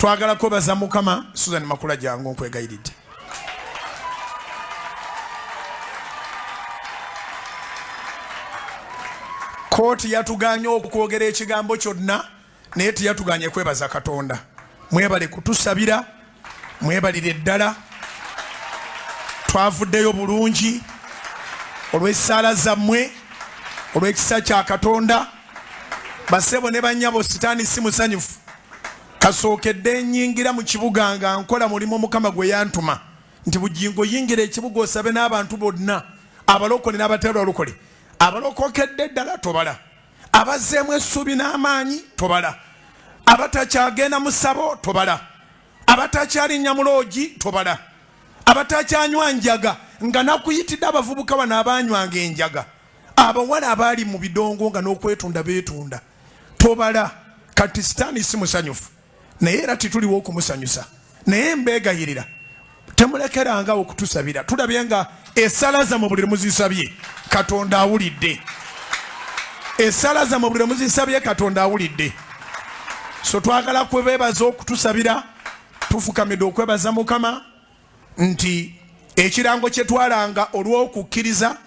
twagala kwebaza Mukama. Suzan Makula jangu nkwegayiridde. Kooti yatuganye okwogera ekigambo kyonna naye teyatuganye kwebaza Katonda. Mwebale kutusabira, mwebalire ddala. Twavuddeyo bulungi olw'essaala zammwe, olw'ekisa kya Katonda. Basebo ne bannyabo sitaani si musanyufu. Kasookedde nnyingira mu kibuga nga nkola mulimu Mukama gwe yantuma nti Bugingo yingira ekibuga osabe n'abantu bonna, abalokole n'abatali balokole. Abalokokedde ddala tobala, abazzeemu essuubi n'amaanyi tobala, abatakyagenda mu ssabo tobala, abatakyalinya muloogi tobala, abatakyanywa njaga nga nakuyitidde abavubuka bano abanywanga enjaga, abawala abaali mu bidongo nga n'okwetunda beetunda tobala. Kati sitaani si musanyufu naye era tituliwo okumusanyusa, naye mbeegayirira temulekeranga okutusabira. Tulabye nga essala zammwe buli muzisabye Katonda awulidde. Essala zammwe buli muzisabye Katonda awulidde. So twagala kwebeebaza okutusabira, tufukamidde okwebaza Mukama nti ekirango kye twalanga olw'okukkiriza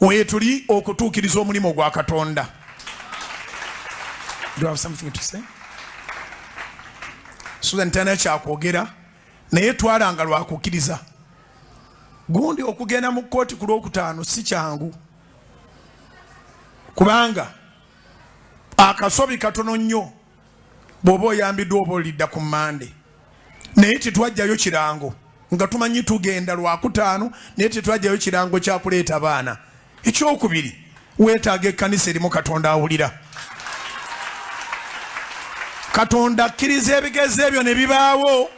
weetuli okutuukiriza omulimu gwa Katonda. Do you have something to say? Suzan tana kyakwogera naye twalanga lwakukkiriza. Gundi okugenda mu kkooti ku Lwokutaano si kyangu, kubanga akasobi katono nnyo bw'oba oyambiddwa oba olidda ku Mande. Naye tetwajjayo kirango nga tumanyi tugenda Lwakutaano, naye tetwajjayo kirango kya kuleeta baana. Ekyokubiri, weetaaga ekkanisa erimu Katonda awulira. Katonda akkiriza ebigezo ebyo ne bibaawo,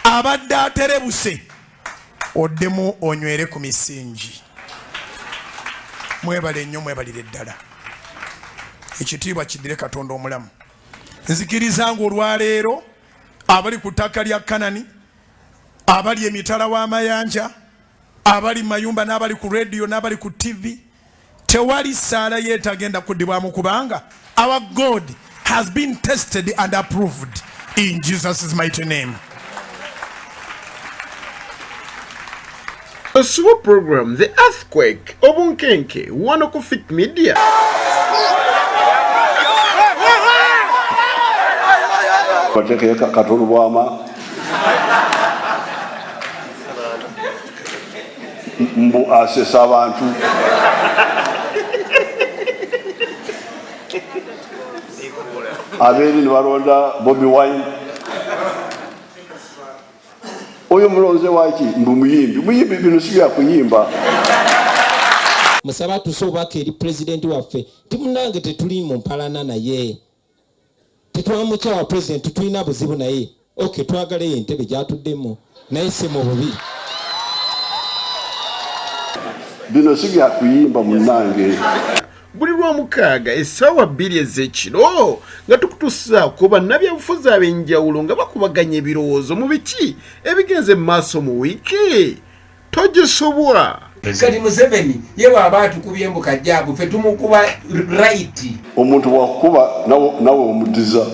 abadde aterebuse oddemu onywere ku misingi. Mwebale nnyo, mwebalire ddala. Ekitiibwa kiddire Katonda omulamu. Nzikiriza ng'olwaleero abali ku ttaka lya Kanani, abali emitala w'amayanja, abali mayumba n'abali ku radio n'abali ku TV, tewali saala yeetagenda kuddibwamu kubanga our God has been tested and approved in Jesus' mighty name. The super program, The Earthquake, Obunkenke, one of Fit Media. Mbu asesa abantu aberi nibaronda Bobi Wine oyo mulonze waki mbu muyimbi bino siya kuyimba. Musaba tusobaka eri president waffe timunange tetuli mu mpalana naye, tetwamukyawa president tulina buzibu naye. Okay, twagala entebe gyatuddemu naye si mu bubi. Bino siya kuyimba munange. Buli Lwomukaaga essaawa 2 ez'ekiro nga tukutuusa ku bannabyabufuzi ab'enjawulo nga bakubaganya ebirowoozo mu biki ebigenze mu maaso mu wiiki. Togisobwa. Kati Museveni ye bw'aba atukubye mbu kajjaabu ffe tumukuba right. Omuntu wakuba nawe omuddiza.